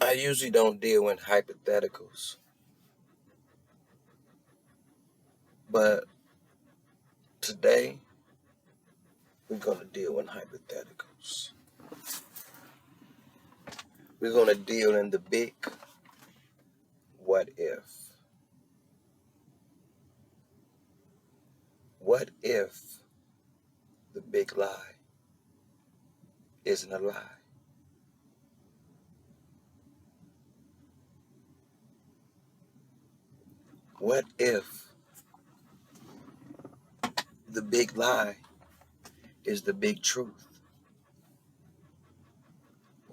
I usually don't deal in hypotheticals, but today we're going to deal in hypotheticals. We're going to deal in the big what if. What if the big lie isn't a lie? What if the big lie is the big truth?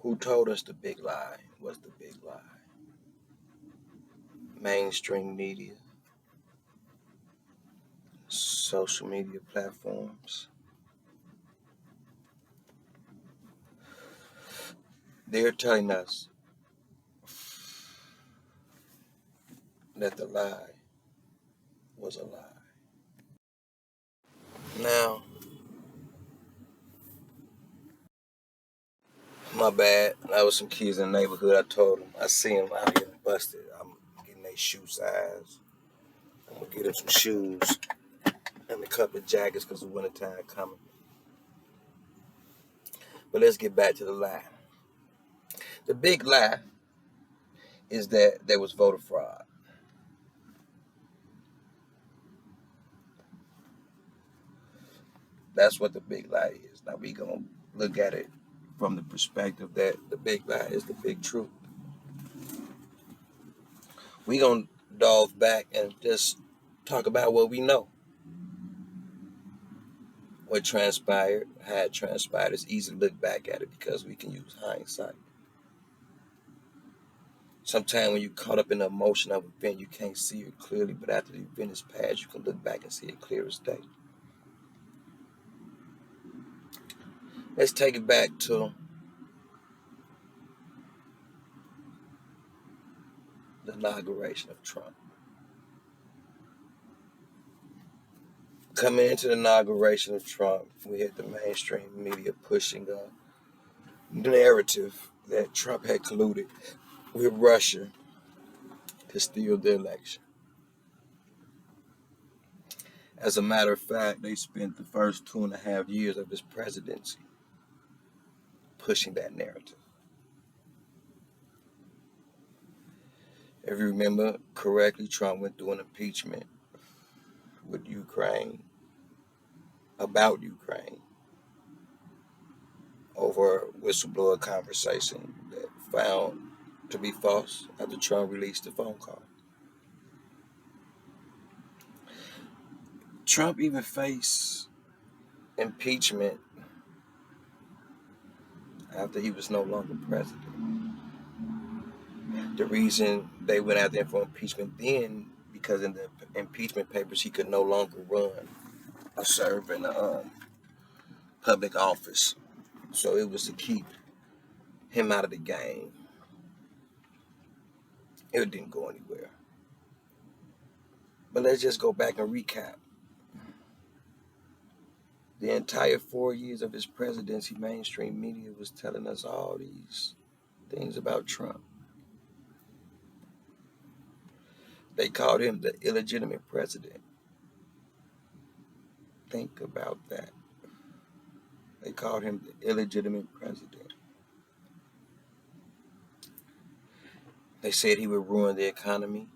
Who told us the big lie was the big lie? Mainstream media, social media platforms. They're telling us that the lie was a lie. Now, my bad. That was some kids in the neighborhood. I told them, I see them out here busted. I'm getting their shoe size. I'm going to get them some shoes and a couple of jackets because the wintertime coming. But let's get back to the lie. The big lie is that there was voter fraud. That's what the big lie is. Now we going to look at it from the perspective that the big lie is the big truth. We going to delve back and just talk about what we know. What transpired, had transpired. It's easy to look back at it because we can use hindsight. Sometimes when you're caught up in the emotion of an event, you can't see it clearly, but after the event is past, you can look back and see it clear as day. Let's take it back to the inauguration of Trump. Coming into the inauguration of Trump, we had the mainstream media pushing a narrative that Trump had colluded with Russia to steal the election. As a matter of fact, they spent the first 2.5 years of his presidency pushing that narrative. If you remember correctly, Trump went through an impeachment with Ukraine, about Ukraine, over a whistleblower conversation that found to be false after Trump released the phone call. Trump even faced impeachment after he was no longer president. The reason they went after him for impeachment then, because in the impeachment papers he could no longer run or serve in a public office. So it was to keep him out of the game. It didn't go anywhere. But let's just go back and recap. The entire 4 years of his presidency, mainstream media was telling us all these things about Trump. They called him the illegitimate president. Think about that. They called him the illegitimate president. They said he would ruin the economy.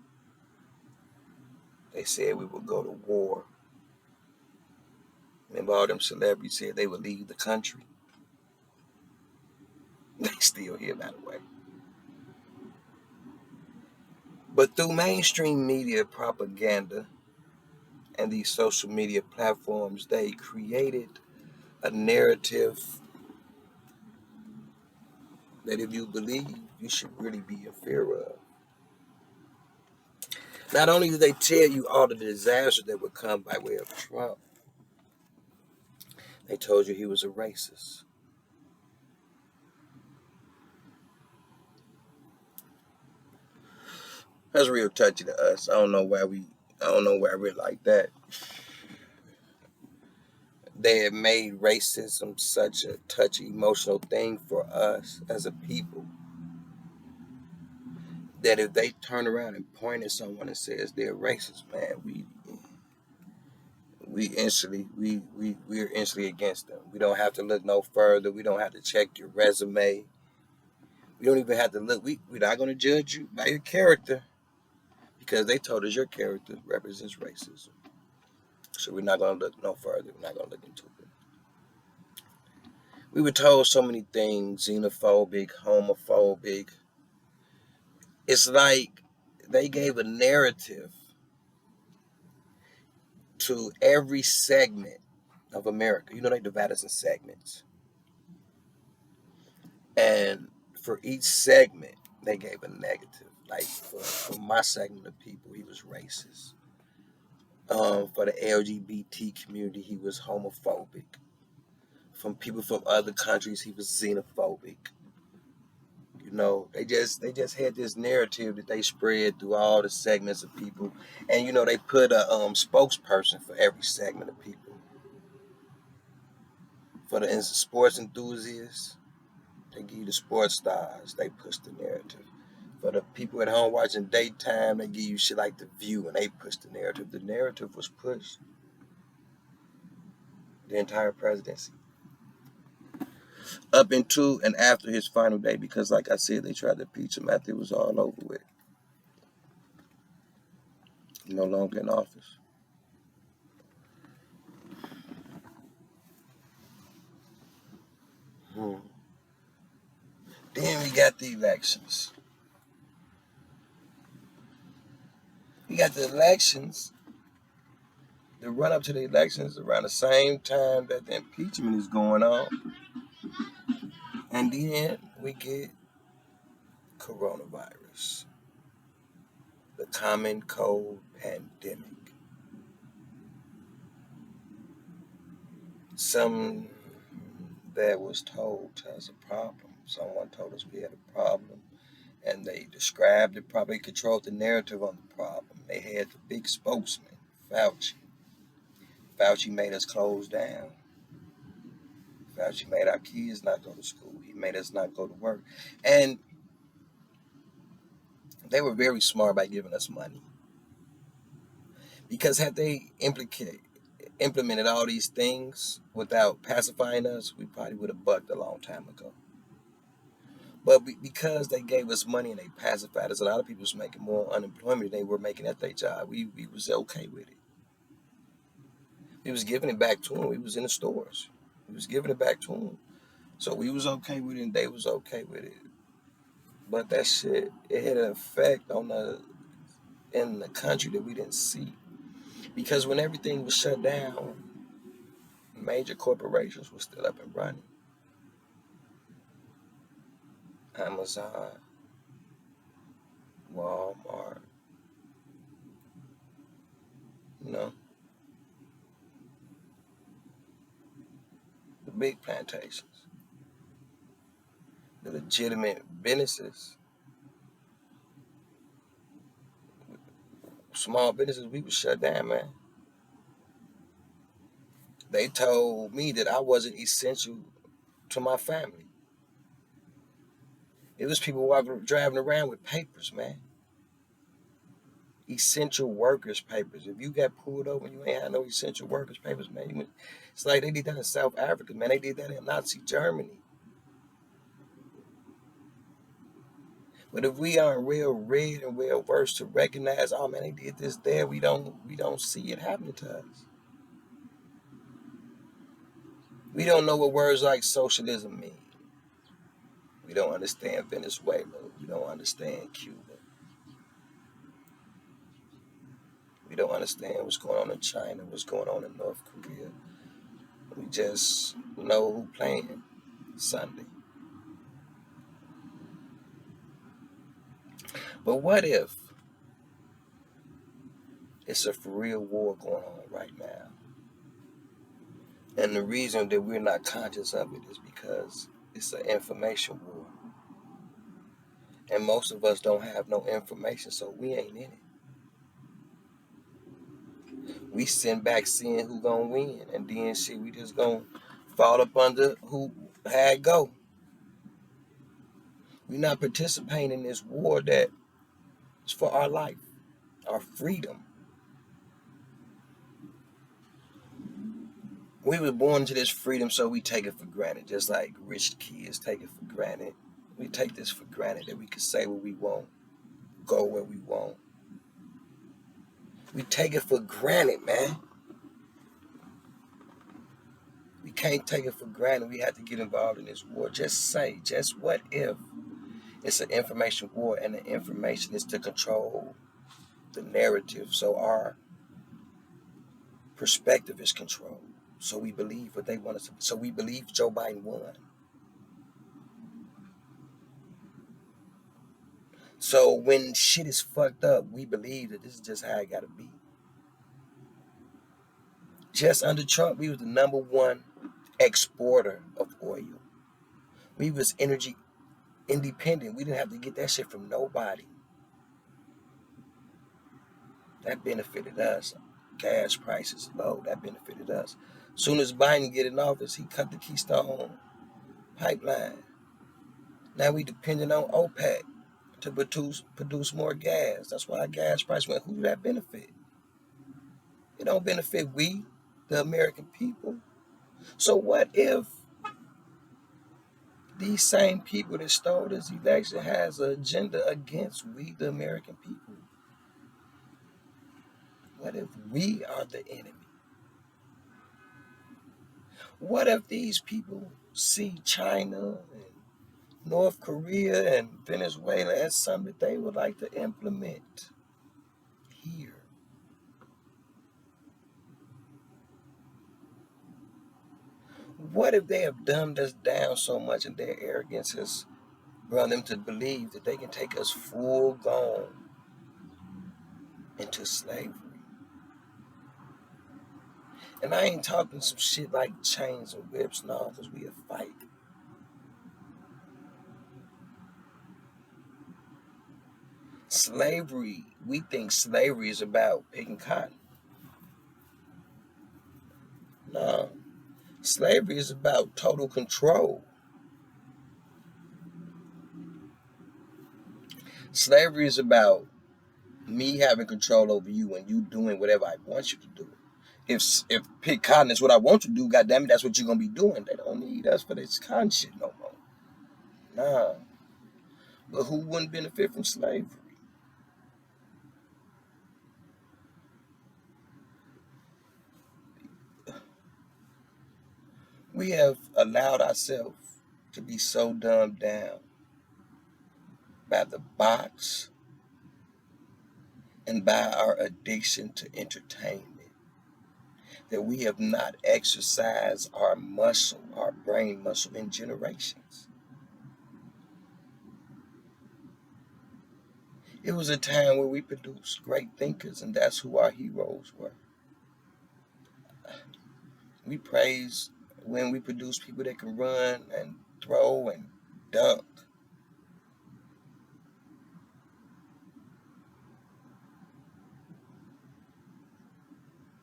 They said we would go to war. Remember all them celebrities said they would leave the country? They still here, by the way. But through mainstream media propaganda and these social media platforms, they created a narrative that if you believe, you should really be in fear of. Not only did they tell you all the disasters that would come by way of Trump, they told you he was a racist. That's real touchy to us. I don't know why we're like that. They have made racism such a touchy, emotional thing for us as a people. that if they turn around and point at someone and says they're racist, man, we're instantly against them. We don't have to look no further. We don't have to check your resume. We don't even have to look. We're not going to judge you by your character because they told us your character represents racism. So we're not going to look no further. We're not going to look into it. We were told so many things: xenophobic, homophobic. It's like they gave a narrative to every segment of America. You know, they divide us in segments. And for each segment, they gave a negative. Like for my segment of people, he was racist. For the LGBT community, he was homophobic. From people from other countries, he was xenophobic. You know, they just had this narrative that they spread through all the segments of people, and you know they put a spokesperson for every segment of people. For the sports enthusiasts, they give you the sports stars. They push the narrative. For the people at home watching daytime, they give you shit like The View, and they push the narrative. The narrative was pushed the entire presidency, up into and after his final day, because like I said, they tried to impeach him after it was all over with. No longer in office. Then we got the elections. We got the elections. The run up to the elections around the same time that the impeachment is going on. And then we get coronavirus, the common cold pandemic. Some that was told as a problem. Someone told us we had a problem, and they described it, probably controlled the narrative on the problem. They had the big spokesman, Fauci. Fauci made us close down. Fauci made our kids not go to school. He made us not go to work. And they were very smart by giving us money. Because had they implemented all these things without pacifying us, we probably would have bucked a long time ago. But because they gave us money and they pacified us, a lot of people was making more unemployment than they were making at their job. We was okay with it. We was giving it back to them. We was in the stores. We was giving it back to them. So we was okay with it and they was okay with it. But that shit, it had an effect in the country that we didn't see. Because when everything was shut down, major corporations were still up and running. Amazon, Walmart, you know, the big plantations, the legitimate businesses, small businesses, we were shut down, man. They told me that I wasn't essential to my family. It was people driving around with papers, man. Essential workers papers. If you got pulled over and you ain't had no essential workers papers, man, it's like they did that in South Africa, man. They did that in Nazi Germany. But if we aren't real red and real versed to recognize, oh man, they did this there, we don't see it happening to us. We don't know what words like socialism mean. We don't understand Venezuela. We don't understand Cuba. We don't understand what's going on in China, what's going on in North Korea. We just know who playing Sunday. But what if it's a for real war going on right now? And the reason that we're not conscious of it is because it's an information war. And most of us don't have no information, so we ain't in it. We send back seeing who gonna win, and then shit, we just gonna fall up under who had go. We're not participating in this war that It's for our life, our freedom. We were born to this freedom, so we take it for granted, just like rich kids take it for granted. We take this for granted that we can say what we want, go where we want. We take it for granted, man. We can't take it for granted. We have to get involved in this war. Just what if it's an information war and the information is to control the narrative, so our perspective is controlled. So we believe what they want us to. So we believe Joe Biden won. So when shit is fucked up, we believe that this is just how it gotta be. Just under Trump, we was the #1 exporter of oil. We was energy independent. We didn't have to get that shit from nobody. That benefited us. Gas prices low. That benefited us. Soon as Biden get in office, he cut the Keystone pipeline. Now we depending on OPEC to produce more gas. That's why our gas price went. Who do that benefit? It don't benefit we, the American people. So what if these same people that stole this election has an agenda against we, the American people? What if we are the enemy? What if these people see China and North Korea and Venezuela as something that they would like to implement here? What if they have dumbed us down so much and their arrogance has brought them to believe that they can take us full gone into slavery? And I ain't talking some shit like chains and whips, no, because we a fight. Slavery, we think slavery is about picking cotton. No, slavery is about total control. Slavery is about me having control over you and you doing whatever I want you to do. If pick cotton is what I want you to do, goddamn it, that's what you're gonna be doing. They don't need us for this cotton shit no more. Nah. But who wouldn't benefit from slavery? We have allowed ourselves to be so dumbed down by the box and by our addiction to entertainment that we have not exercised our muscle, our brain muscle, in generations. It was a time where we produced great thinkers, and that's who our heroes were. We praise when we produce people that can run and throw and dunk.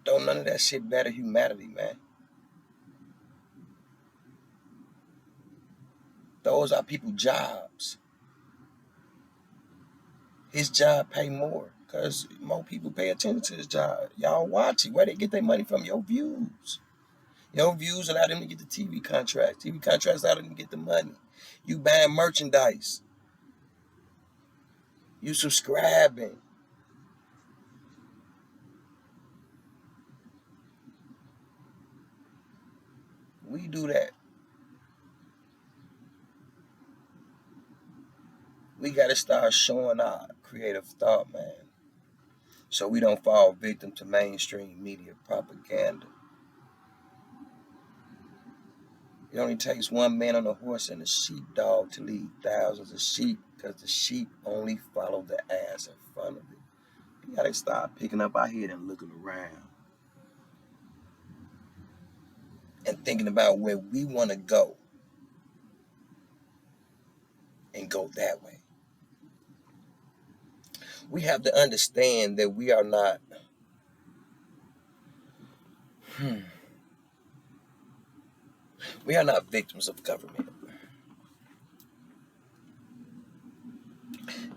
Don't none of that shit better humanity, man. Those are people jobs. His job pay more because more people pay attention to his job. Y'all watch it. Where they get their money from? Your views. Your views allow them to get the TV contracts. TV contracts allow them to get the money. You buying merchandise. You subscribing. We do that. We got to start showing our creative thought, man, so we don't fall victim to mainstream media propaganda. It only takes one man on a horse and a sheepdog to lead thousands of sheep because the sheep only follow the ass in front of it. We got to start picking up our head and looking around and thinking about where we want to go and go that way. We have to understand that we are not we are not victims of government.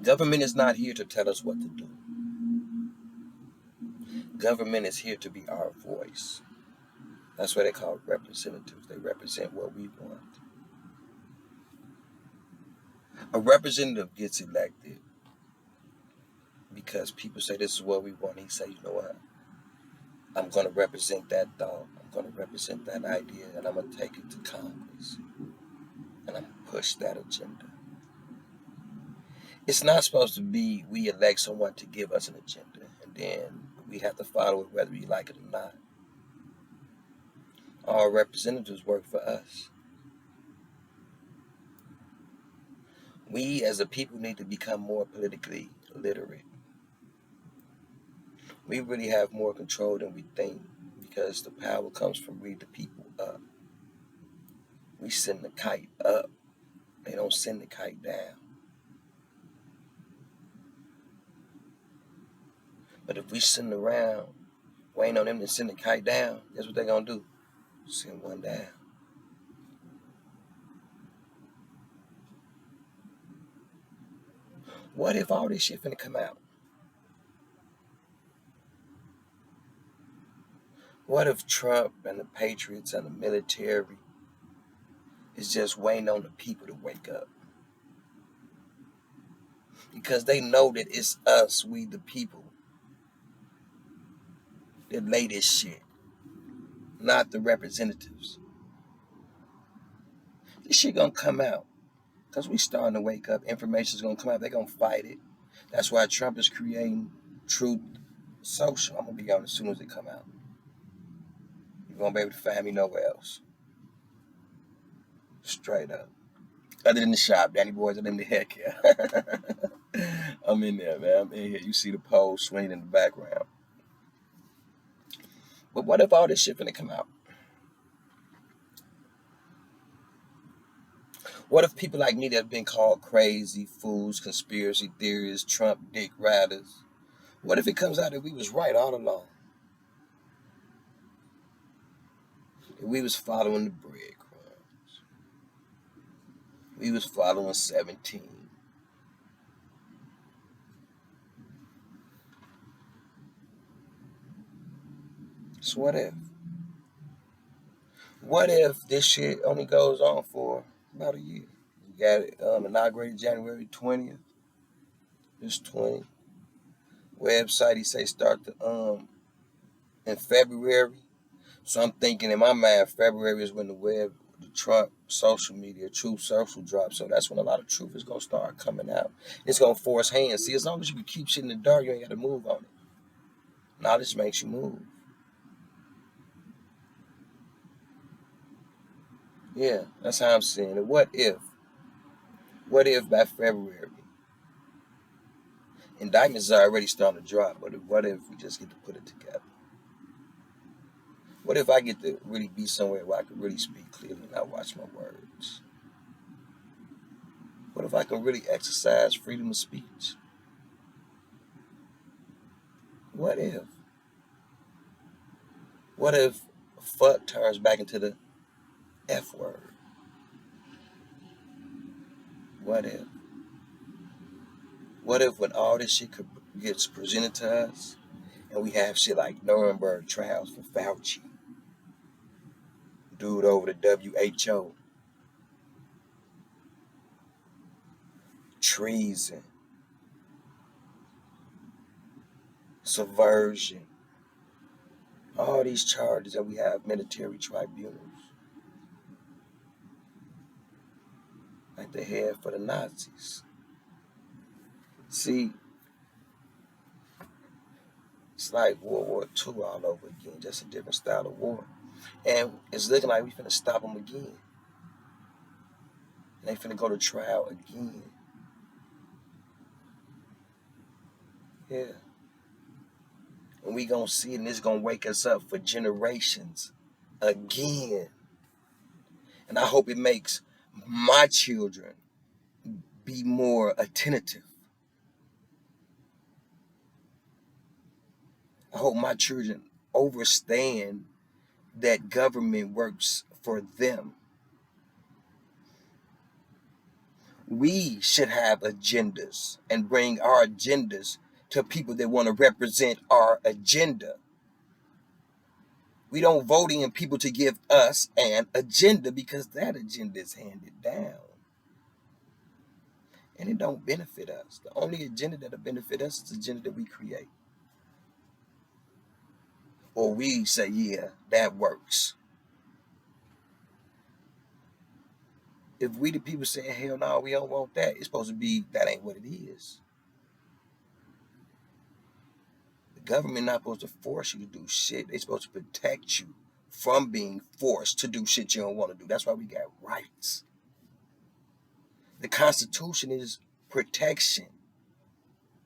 Government is not here to tell us what to do. Government is here to be our voice. That's why they call representatives. They represent what we want. A representative gets elected because people say this is what we want. He say, you know what? I'm going to represent that thought. I'm going to represent that idea, and I'm going to take it to Congress, and I'm going to push that agenda. It's not supposed to be we elect someone to give us an agenda, and then we have to follow it whether we like it or not. Our representatives work for us. We as a people need to become more politically literate. We really have more control than we think because the power comes from we the people up. We send the kite up. They don't send the kite down. But if we send around waiting on them to send the kite down, guess what they're going to do? Send one down. What if all this shit finna come out? What if Trump and the Patriots and the military is just waiting on the people to wake up? Because they know that it's us, we the people, that lay this shit, not the representatives. This shit gonna come out because we starting to wake up. Information's gonna come out. They're gonna fight it. That's why Trump is creating Truth Social. I'm gonna be on as soon as it come out. You won't be able to find me nowhere else. Straight up. Other than the shop, Danny Boys, other than the hair care. I'm in there, man. I'm in here. You see the pole swinging in the background. But what if all this shit finna come out? What if people like me that have been called crazy, fools, conspiracy theorists, Trump dick riders, what if it comes out that we was right all along? That we was following the breadcrumbs. We was following 17. So what if? What if this shit only goes on for about a year? We got it inaugurated January 20th. It's 20. Website he say start the in February. So I'm thinking in my mind February is when the Trump social media, Truth Social drops. So that's when a lot of truth is gonna start coming out. It's gonna force hands. See, as long as you can keep shit in the dark, you ain't gotta move on it. Knowledge makes you move. Yeah, that's how I'm seeing it. What if? What if by February indictments are already starting to drop? But what if we just get to put it together? What if I get to really be somewhere where I can really speak clearly and not watch my words? What if I can really exercise freedom of speech? What if? What if fuck turns back into the F word? What if? What if when all this shit gets presented to us and we have shit like Nuremberg trials for Fauci, dude over the WHO, treason, subversion, all these charges that we have military tribunals, like they had for the Nazis. See, it's like World War II all over again, just a different style of war. And it's looking like we finna stop them again. And they finna go to trial again. Yeah. And we gonna see it, and it's gonna wake us up for generations again. And I hope it makes my children be more attentive. I hope my children understand that government works for them. We should have agendas and bring our agendas to people that want to represent our agenda. We don't vote in people to give us an agenda because that agenda is handed down. And it don't benefit us. The only agenda that'll benefit us is the agenda that we create. Or we say, yeah, that works. If we the people saying, hell no, we don't want that, it's supposed to be, that ain't what it is. The government not supposed to force you to do shit. They supposed to protect you from being forced to do shit you don't want to do. That's why we got rights. The Constitution is protection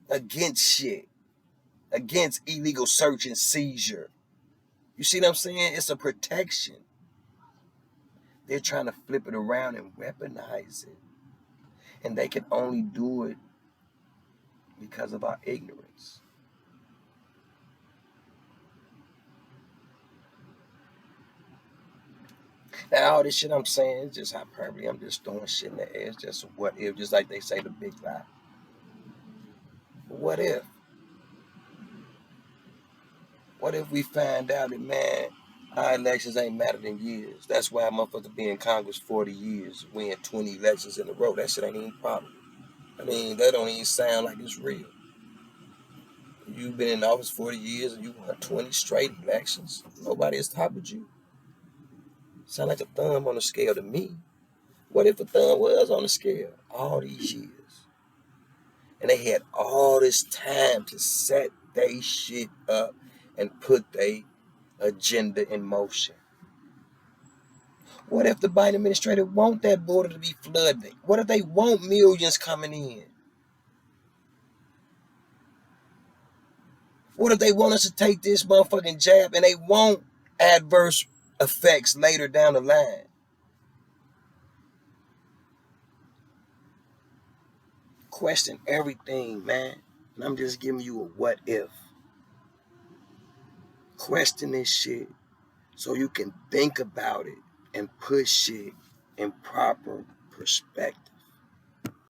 against shit, against illegal search and seizure. You see what I'm saying? It's a protection. They're trying to flip it around and weaponize it. And they can only do it because of our ignorance. Now, all this shit I'm saying is just hyperbole. I'm just throwing shit in the air. It's just what if, just like they say the big lie. What if? What if we find out that, man, our elections ain't mattered in years? That's why motherfuckers be in Congress 40 years, win 20 elections in a row. That shit ain't even a problem. I mean, that don't even sound like it's real. You've been in office 40 years and you won 20 straight elections. Nobody has toppled you. Sound like a thumb on the scale to me. What if a thumb was on the scale all these years? And they had all this time to set they shit up and put their agenda in motion. What if the Biden administration want that border to be flooded? What if they want millions coming in? What if they want us to take this motherfucking jab and they want adverse effects later down the line? Question everything, man. And I'm just giving you a what if. Question this shit so you can think about it and put shit in proper perspective.